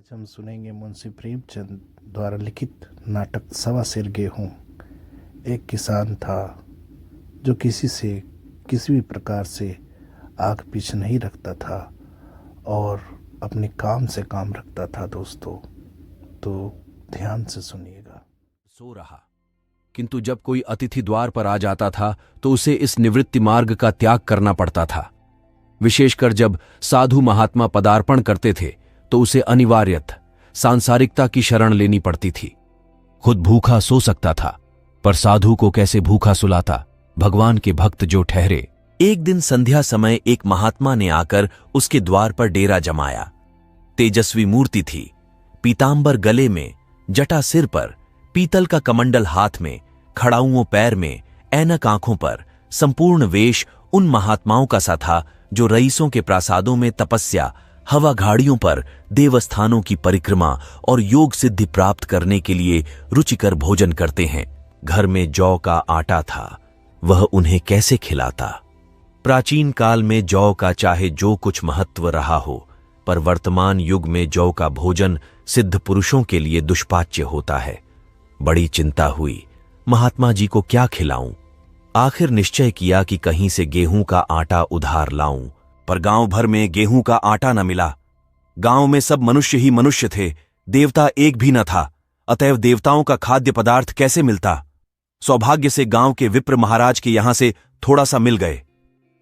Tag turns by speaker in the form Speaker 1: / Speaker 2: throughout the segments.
Speaker 1: आज हम सुनेंगे मुंशी प्रेमचंद द्वारा लिखित नाटक सवा सिर गेहूं। एक किसान था जो किसी भी प्रकार से आग पीछे नहीं रखता था और अपने काम से काम रखता था। दोस्तों, तो ध्यान से सुनिएगा।
Speaker 2: सो रहा, किंतु जब कोई अतिथि द्वार पर आ जाता था तो उसे इस निवृत्ति मार्ग का त्याग करना पड़ता था। विशेषकर जब साधु महात्मा पदार्पण करते थे तो उसे अनिवार्यतः सांसारिकता की शरण लेनी पड़ती थी। खुद भूखा सो सकता था, पर साधु को कैसे भूखा सुलाता, भगवान के भक्त जो ठहरे। एक दिन संध्या समय एक महात्मा ने आकर उसके द्वार पर डेरा जमाया। तेजस्वी मूर्ति थी, पीतांबर गले में, जटा सिर पर, पीतल का कमंडल हाथ में, खड़ाऊओं पैर में, ऐनक आंखों पर, संपूर्ण वेश उन महात्माओं का सा था जो रईसों के प्रासादों में तपस्या, हवा घाड़ियों पर देवस्थानों की परिक्रमा और योग सिद्धि प्राप्त करने के लिए रुचिकर भोजन करते हैं। घर में जौ का आटा था, वह उन्हें कैसे खिलाता। प्राचीन काल में जौ का चाहे जो कुछ महत्व रहा हो, पर वर्तमान युग में जौ का भोजन सिद्ध पुरुषों के लिए दुष्पाच्य होता है। बड़ी चिंता हुई, महात्मा जी को क्या खिलाऊं। आखिर निश्चय किया कि कहीं से गेहूं का आटा उधार लाऊं, पर गांव भर में गेहूं का आटा न मिला। गांव में सब मनुष्य ही मनुष्य थे, देवता एक भी न था, अतएव देवताओं का खाद्य पदार्थ कैसे मिलता। सौभाग्य से गांव के विप्र महाराज के यहां से थोड़ा सा मिल गए।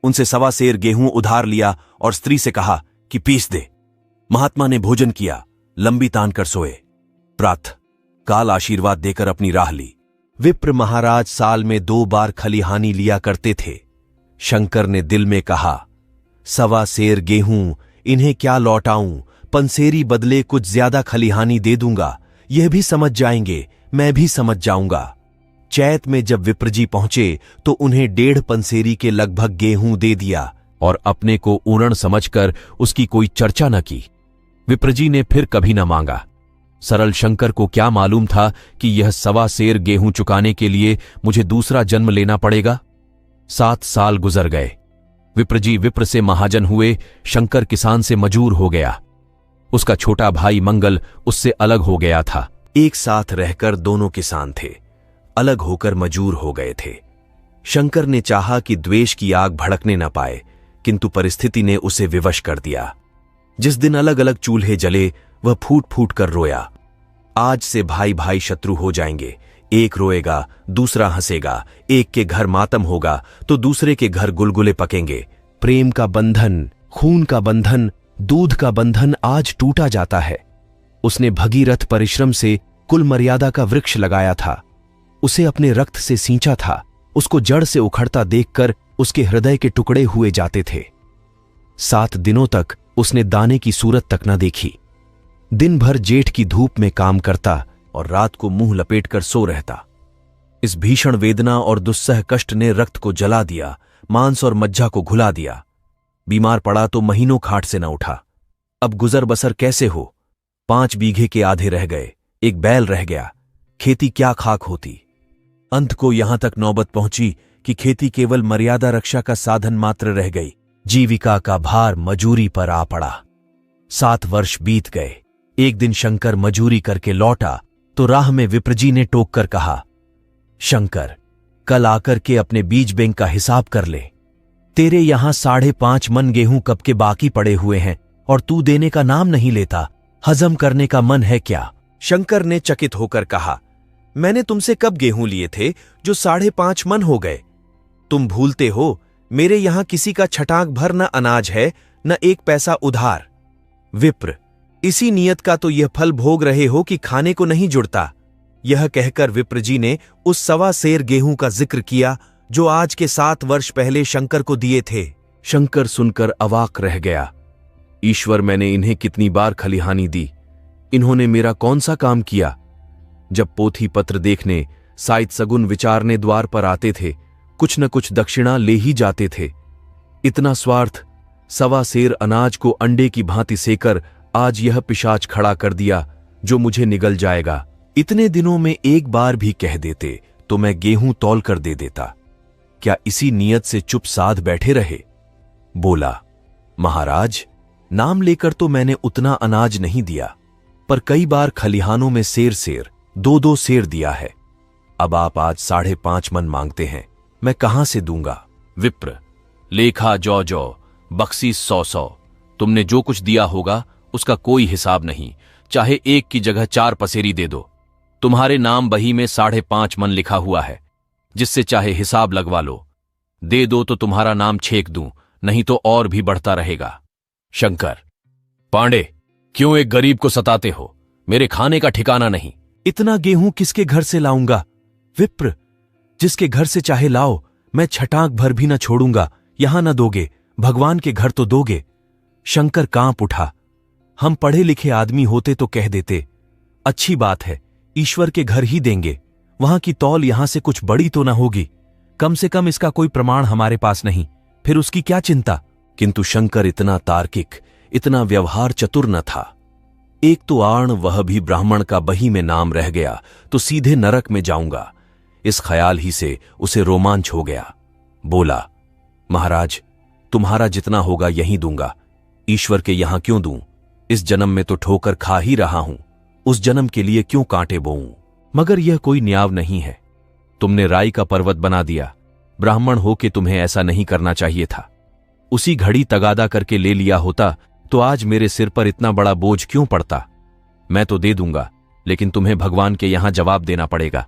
Speaker 2: उनसे सवा सेर गेहूं उधार लिया और स्त्री से कहा कि पीस दे। महात्मा ने भोजन किया, लंबी तान कर सोए। प्रातः काल आशीर्वाद देकर अपनी राह ली। विप्र महाराज साल में 2 बार खलिहानी लिया करते थे। शंकर ने दिल में कहा, सवा सेर गेहूं इन्हें क्या लौटाऊं, पंसेरी बदले कुछ ज्यादा खलिहानी दे दूंगा, यह भी समझ जाएंगे, मैं भी समझ जाऊंगा। चैत में जब विप्रजी पहुंचे तो उन्हें 1.5 पंसेरी के लगभग गेहूं दे दिया और अपने को ऊरण समझकर उसकी कोई चर्चा न की। विप्रजी ने फिर कभी न मांगा। सरल शंकर को क्या मालूम था कि यह सवा सेर गेहूं चुकाने के लिए मुझे दूसरा जन्म लेना पड़ेगा। 7 साल गुजर गए। विप्रजी विप्र से महाजन हुए, शंकर किसान से मजूर हो गया। उसका छोटा भाई मंगल उससे अलग हो गया था। एक साथ रहकर दोनों किसान थे, अलग होकर मजूर हो गए थे। शंकर ने चाहा कि द्वेष की आग भड़कने न पाए, किंतु परिस्थिति ने उसे विवश कर दिया। जिस दिन अलग अलग चूल्हे जले, वह फूट फूट कर रोया। आज से भाई भाई शत्रु हो जाएंगे, एक रोएगा, दूसरा हंसेगा, एक के घर मातम होगा तो दूसरे के घर गुलगुले पकेंगे। प्रेम का बंधन, खून का बंधन, दूध का बंधन आज टूटा जाता है। उसने भगीरथ परिश्रम से कुल मर्यादा का वृक्ष लगाया था, उसे अपने रक्त से सींचा था। उसको जड़ से उखड़ता देखकर उसके हृदय के टुकड़े हुए जाते थे। 7 दिनों तक उसने दाने की सूरत तक न देखी। दिन भर जेठ की धूप में काम करता और रात को मुंह लपेटकर सो रहता। इस भीषण वेदना और दुस्सह कष्ट ने रक्त को जला दिया, मांस और मज्जा को घुला दिया। बीमार पड़ा तो महीनों खाट से न उठा। अब गुजर बसर कैसे हो। 5 बीघे के आधे रह गए, एक बैल रह गया, खेती क्या खाक होती। अंत को यहां तक नौबत पहुंची कि खेती केवल मर्यादा रक्षा का साधन मात्र रह गई। जीविका का भार मजूरी पर आ पड़ा। 7 वर्ष बीत गए। एक दिन शंकर मजूरी करके लौटा तो राह में विप्रजी ने टोक कर कहा, शंकर, कल आकर के अपने बीज बैंक का हिसाब कर ले। तेरे यहां 5.5 मन गेहूं कब के बाकी पड़े हुए हैं और तू देने का नाम नहीं लेता। हजम करने का मन है क्या। शंकर ने चकित होकर कहा, मैंने तुमसे कब गेहूं लिए थे जो 5.5 मन हो गए। तुम भूलते हो, मेरे यहां किसी का छटाक भर न अनाज है, न 1 पैसा उधार। विप्र, इसी नियत का तो यह फल भोग रहे हो कि खाने को नहीं जुड़ता। यह कहकर विप्रजी ने उस सवा सेर गेहूं का जिक्र किया जो आज के 7 वर्ष पहले शंकर को दिए थे। शंकर सुनकर अवाक रह गया। ईश्वर, मैंने इन्हें कितनी बार खलिहानी दी, इन्होंने मेरा कौन सा काम किया। जब पोथी पत्र देखने, साइत सगुन विचारने द्वार पर आते थे, कुछ न कुछ दक्षिणा ले ही जाते थे। इतना स्वार्थ, सवा सेर अनाज को अंडे की भांति सेकर आज यह पिशाच खड़ा कर दिया जो मुझे निगल जाएगा। इतने दिनों में एक बार भी कह देते तो मैं गेहूं तौल कर दे देता। क्या इसी नियत से चुप साध बैठे रहे। बोला, महाराज, नाम लेकर तो मैंने उतना अनाज नहीं दिया, पर कई बार खलिहानों में सेर 2-2 सेर दिया है। अब आप आज 5.5 मन मांगते हैं, मैं कहां से दूंगा? विप्र, लेखा जौ, बख्शीश 100। तुमने जो कुछ दिया होगा उसका कोई हिसाब नहीं, चाहे 1 की जगह 4 पसेरी दे दो। तुम्हारे नाम बही में 5.5 मन लिखा हुआ है, जिससे चाहे हिसाब लगवा लो। दे दो तो तुम्हारा नाम छेक दूं, नहीं तो और भी बढ़ता रहेगा। शंकर, पांडे, क्यों एक गरीब को सताते हो? मेरे खाने का ठिकाना नहीं। इतना गेहूं किसके घर से लाऊंगा? विप्र, जिसके घर से चाहे लाओ, मैं छटाक भर भी न छोड़ूंगा। यहां न दोगे, भगवान के घर तो दोगे। शंकर कांप उठा। हम पढ़े लिखे आदमी होते तो कह देते, अच्छी बात है, ईश्वर के घर ही देंगे। वहां की तौल यहां से कुछ बड़ी तो न होगी। कम से कम इसका कोई प्रमाण हमारे पास नहीं, फिर उसकी क्या चिंता? किंतु शंकर इतना तार्किक, इतना व्यवहार चतुर न था। एक तो आण वह भी ब्राह्मण का बही में नाम रह गया तो सीधे नरक में जाऊंगा। इस ख्याल ही से उसे रोमांच हो गया। बोला, महाराज, तुम्हारा जितना होगा यहीं दूंगा। ईश्वर के यहां क्यों दूं? इस जन्म में तो ठोकर खा ही रहा हूं, उस जन्म के लिए क्यों कांटे बोऊं? मगर यह कोई न्याव नहीं है। तुमने राई का पर्वत बना दिया। ब्राह्मण हो के तुम्हें ऐसा नहीं करना चाहिए था। उसी घड़ी तगादा करके ले लिया होता तो आज मेरे सिर पर इतना बड़ा बोझ क्यों पड़ता? मैं तो दे दूंगा, लेकिन तुम्हें भगवान के यहां जवाब देना पड़ेगा।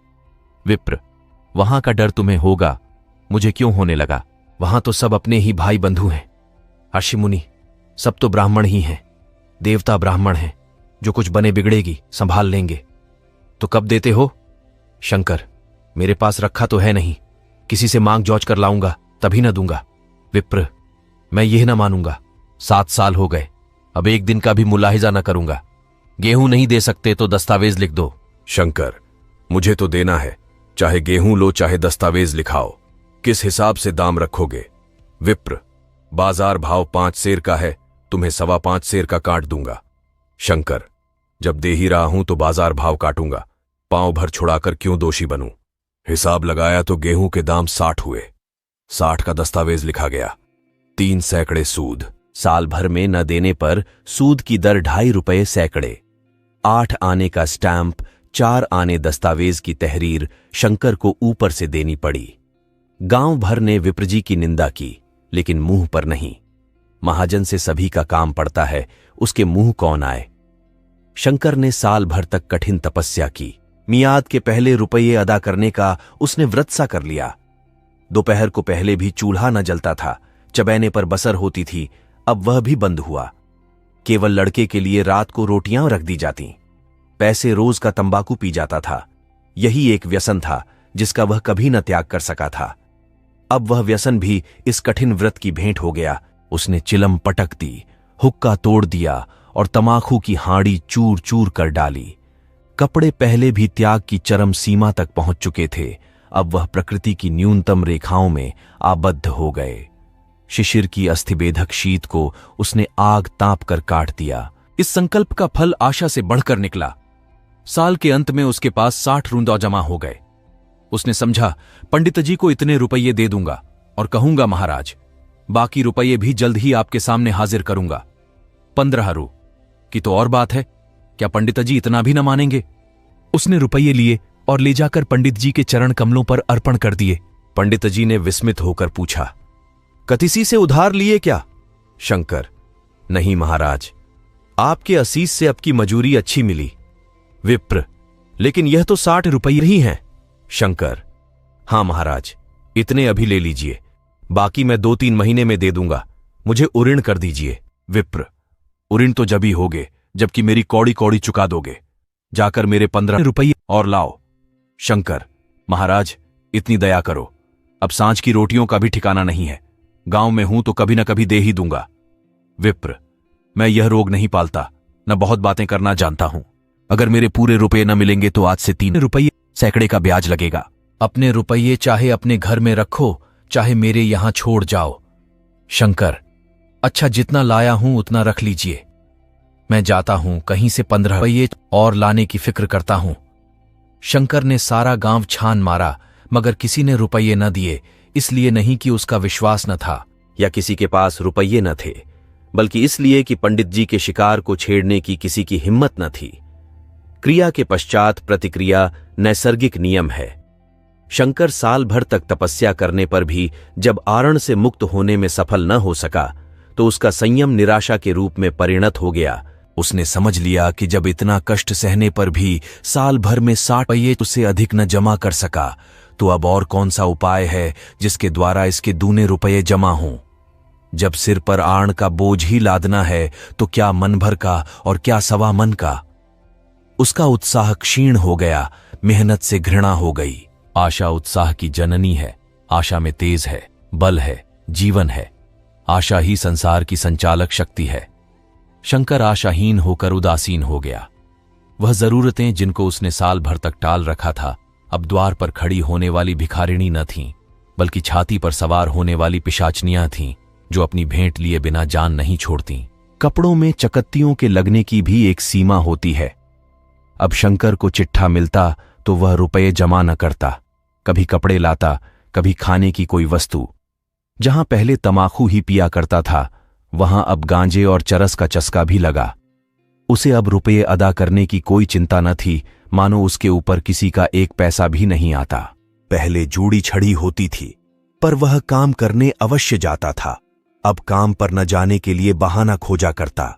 Speaker 2: विप्र, वहां का डर तुम्हें होगा, मुझे क्यों होने लगा? वहां तो सब अपने ही भाई बंधु हैं। ऋषि मुनि सब तो ब्राह्मण ही हैं, देवता ब्राह्मण हैं। जो कुछ बने बिगड़ेगी संभाल लेंगे। तो कब देते हो? शंकर, मेरे पास रखा तो है नहीं, किसी से मांग जौच कर लाऊंगा, तभी न दूंगा। विप्र, मैं यह न मानूंगा। 7 साल हो गए, अब एक दिन का भी मुलाहिजा न करूंगा। गेहूं नहीं दे सकते तो दस्तावेज लिख दो। शंकर, मुझे तो देना है, चाहे गेहूं लो चाहे दस्तावेज लिखाओ। किस हिसाब से दाम रखोगे? विप्र, बाजार भाव 5 सेर का है, तुम्हें 5.25 सेर का काट दूंगा। शंकर, जब दे ही रहा हूं तो बाजार भाव काटूंगा, पांव भर छुड़ाकर क्यों दोषी बनूं? हिसाब लगाया तो गेहूं के दाम 60 हुए। 60 का दस्तावेज लिखा गया। 3 सैकड़े सूद। साल भर में न देने पर सूद की दर 2.5 रुपये सैकड़े। 8 आने का स्टैंप, 4 आने दस्तावेज की तहरीर शंकर को ऊपर से देनी पड़ी। गांव भर ने विप्रजी की निंदा की, लेकिन मुंह पर नहीं। महाजन से सभी का काम पड़ता है, उसके मुंह कौन आए? शंकर ने साल भर तक कठिन तपस्या की। मियाद के पहले रुपये अदा करने का उसने व्रत सा कर लिया। दोपहर को पहले भी चूल्हा न जलता था, चबैने पर बसर होती थी, अब वह भी बंद हुआ। केवल लड़के के लिए रात को रोटियां रख दी जाती। पैसे रोज का तंबाकू पी जाता था। यही एक व्यसन था जिसका वह कभी न त्याग कर सका था। अब वह व्यसन भी इस कठिन व्रत की भेंट हो गया। उसने चिलम पटक दी, हुक्का तोड़ दिया और तमाकू की हांडी चूर चूर कर डाली। कपड़े पहले भी त्याग की चरम सीमा तक पहुंच चुके थे, अब वह प्रकृति की न्यूनतम रेखाओं में आबद्ध हो गए। शिशिर की अस्थिबेधक शीत को उसने आग ताप कर काट दिया। इस संकल्प का फल आशा से बढ़कर निकला। साल के अंत में उसके पास 60 रूंदा जमा हो गए। उसने समझा, पंडित जी को इतने रुपये दे दूंगा और कहूंगा, महाराज, बाकी रुपये भी जल्द ही आपके सामने हाजिर करूंगा। 15 रू की तो और बात है, क्या पंडित जी इतना भी न मानेंगे? उसने रुपये लिए और ले जाकर पंडित जी के चरण कमलों पर अर्पण कर दिए। पंडित जी ने विस्मित होकर पूछा, कतिसी से उधार लिए क्या? शंकर, नहीं महाराज, आपके असीस से अब की मजूरी अच्छी मिली। विप्र, लेकिन यह तो 60 रुपये ही हैं। शंकर, हां महाराज, इतने अभी ले लीजिए, बाकी मैं 2-3 महीने में दे दूंगा। मुझे उऋण कर दीजिए। विप्र, उऋण तो जब ही होगे जबकि मेरी कौड़ी कौड़ी चुका दोगे। जाकर मेरे 15 रुपये और लाओ। शंकर, महाराज, इतनी दया करो, अब सांझ की रोटियों का भी ठिकाना नहीं है। गांव में हूं तो कभी न कभी दे ही दूंगा। विप्र, मैं यह रोग नहीं पालता, न बहुत बातें करना जानता हूं। अगर मेरे पूरे रुपये न मिलेंगे तो आज से 3 रुपये सैकड़े का ब्याज लगेगा। अपने रुपये चाहे अपने घर में रखो, चाहे मेरे यहां छोड़ जाओ। शंकर, अच्छा, जितना लाया हूं उतना रख लीजिए। मैं जाता हूं, कहीं से 15 रुपये और लाने की फिक्र करता हूं। शंकर ने सारा गांव छान मारा, मगर किसी ने रुपये न दिए। इसलिए नहीं कि उसका विश्वास न था या किसी के पास रुपये न थे, बल्कि इसलिए कि पंडित जी के शिकार को छेड़ने की किसी की हिम्मत न थी। क्रिया के पश्चात प्रतिक्रिया नैसर्गिक नियम है। शंकर साल भर तक तपस्या करने पर भी जब आरण से मुक्त होने में सफल न हो सका तो उसका संयम निराशा के रूप में परिणत हो गया। उसने समझ लिया कि जब इतना कष्ट सहने पर भी साल भर में 60 पहिए उससे अधिक न जमा कर सका तो अब और कौन सा उपाय है जिसके द्वारा इसके दूने रुपये जमा हों। जब सिर पर आण का बोझ ही लादना है तो क्या मन भर का और क्या सवा मन का। उसका उत्साह क्षीण हो गया, मेहनत से घृणा हो गई। आशा उत्साह की जननी है, आशा में तेज है, बल है, जीवन है। आशा ही संसार की संचालक शक्ति है। शंकर आशाहीन होकर उदासीन हो गया। वह जरूरतें जिनको उसने साल भर तक टाल रखा था अब द्वार पर खड़ी होने वाली भिखारिणी न थीं, बल्कि छाती पर सवार होने वाली पिशाचनियां थीं जो अपनी भेंट लिए बिना जान नहीं छोड़ती। कपड़ों में चकत्तियों के लगने की भी एक सीमा होती है। अब शंकर को चिट्ठा मिलता तो वह रुपये जमा न करता, कभी कपड़े लाता, कभी खाने की कोई वस्तु। जहां पहले तमाकू ही पिया करता था वहां अब गांजे और चरस का चस्का भी लगा। उसे अब रुपये अदा करने की कोई चिंता न थी, मानो उसके ऊपर किसी का एक पैसा भी नहीं आता। पहले जूड़ी छड़ी होती थी पर वह काम करने अवश्य जाता था, अब काम पर न जाने के लिए बहाना खोजा करता।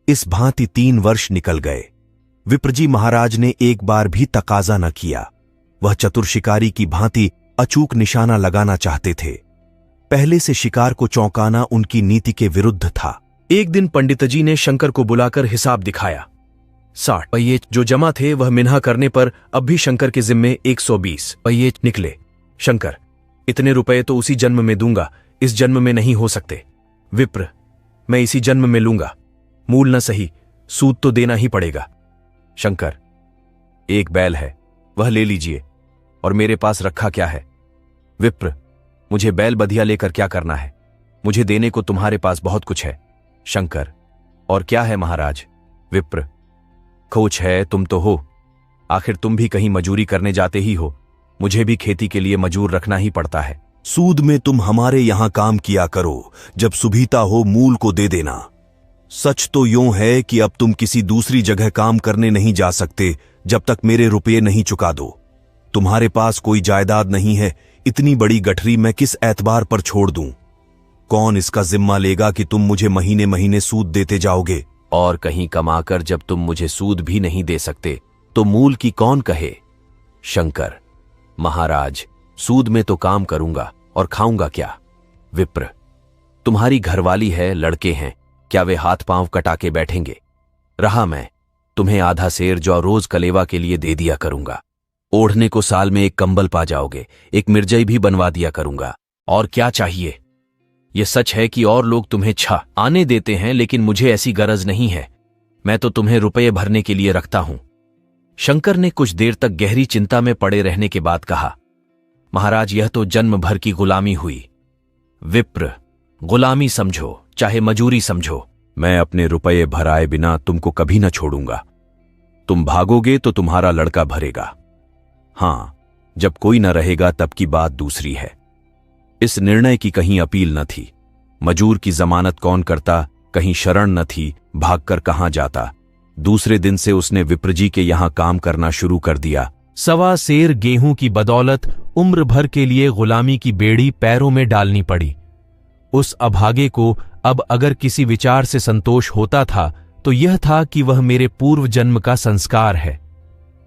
Speaker 2: इस भांति 3 वर्ष निकल गए। विप्रजी महाराज ने एक बार भी तकाजा न किया। वह चतुर शिकारी की भांति अचूक निशाना लगाना चाहते थे। पहले से शिकार को चौंकाना उनकी नीति के विरुद्ध था। एक दिन पंडित जी ने शंकर को बुलाकर हिसाब दिखाया। 60 पहिए जो जमा थे वह मिन्हा करने पर अब भी शंकर के जिम्मे 120 पहिए निकले। शंकर, इतने रुपए तो उसी जन्म में दूंगा, इस जन्म में नहीं हो सकते। विप्र, मैं इसी जन्म में लूंगा, मूल न सही, सूद तो देना ही पड़ेगा। शंकर, एक बैल है, वह ले लीजिए, और मेरे पास रखा क्या है? विप्र, मुझे बैल बधिया लेकर क्या करना है? मुझे देने को तुम्हारे पास बहुत कुछ है। शंकर, और क्या है महाराज? विप्र, खोच है, तुम तो हो, आखिर तुम भी कहीं मजूरी करने जाते ही हो, मुझे भी खेती के लिए मजूर रखना ही पड़ता है। सूद में तुम हमारे यहां काम किया करो, जब सुभीता हो मूल को दे देना। सच तो यूं है कि अब तुम किसी दूसरी जगह काम करने नहीं जा सकते जब तक मेरे रुपये नहीं चुका दो। तुम्हारे पास कोई जायदाद नहीं है, इतनी बड़ी गठरी मैं किस एतबार पर छोड़ दूं? कौन इसका जिम्मा लेगा कि तुम मुझे महीने महीने सूद देते जाओगे? और कहीं कमाकर जब तुम मुझे सूद भी नहीं दे सकते तो मूल की कौन कहे? शंकर, महाराज, सूद में तो काम करूंगा और खाऊंगा क्या? विप्र, तुम्हारी घरवाली है, लड़के हैं, क्या वे हाथ पांव कटा के बैठेंगे? रहा मैं, तुम्हें आधा सेर जौ रोज कलेवा के लिए दे दिया करूंगा। ओढ़ने को साल में एक कंबल पा जाओगे, एक मिर्जई भी बनवा दिया करूंगा। और क्या चाहिए? यह सच है कि और लोग तुम्हें छा आने देते हैं, लेकिन मुझे ऐसी गरज नहीं है। मैं तो तुम्हें रुपये भरने के लिए रखता हूं। शंकर ने कुछ देर तक गहरी चिंता में पड़े रहने के बाद कहा, महाराज, यह तो जन्म भर की गुलामी हुई। विप्र, गुलामी समझो चाहे मजूरी समझो, मैं अपने रुपये भराए बिना तुमको कभी न छोड़ूंगा। तुम भागोगे तो तुम्हारा लड़का भरेगा। हां, जब कोई न रहेगा तब की बात दूसरी है। इस निर्णय की कहीं अपील न थी। मजूर की जमानत कौन करता, कहीं शरण न थी, भागकर कहां जाता। दूसरे दिन से उसने विप्रजी के यहां काम करना शुरू कर दिया। 1.25 सेर गेहूं की बदौलत उम्र भर के लिए गुलामी की बेड़ी पैरों में डालनी पड़ी। उस अभागे को अब अगर किसी विचार से संतोष होता था तो यह था कि वह मेरे पूर्व जन्म का संस्कार है।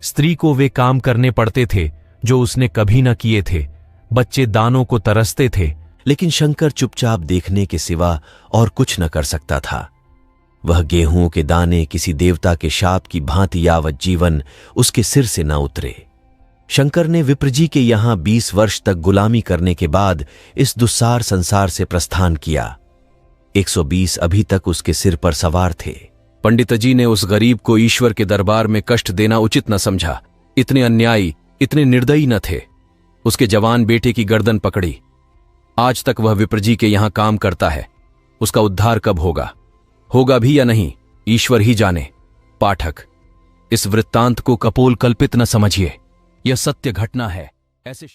Speaker 2: स्त्री को वे काम करने पड़ते थे जो उसने कभी न किए थे। बच्चे दानों को तरसते थे, लेकिन शंकर चुपचाप देखने के सिवा और कुछ न कर सकता था। वह गेहूं के दाने किसी देवता के शाप की भांति यावत जीवन उसके सिर से न उतरे। शंकर ने विप्रजी के यहां 20 वर्ष तक गुलामी करने के बाद इस दुस्सार संसार से प्रस्थान किया। 120 अभी तक उसके सिर पर सवार थे। पंडित जी ने उस गरीब को ईश्वर के दरबार में कष्ट देना उचित न समझा। इतने अन्यायी, इतने निर्दयी न थे। उसके जवान बेटे की गर्दन पकड़ी। आज तक वह विप्रजी के यहां काम करता है। उसका उद्धार कब होगा? होगा भी या नहीं, ईश्वर ही जाने। पाठक, इस वृत्तांत को कपोल कल्पित न समझिए, यह सत्य घटना है। ऐसे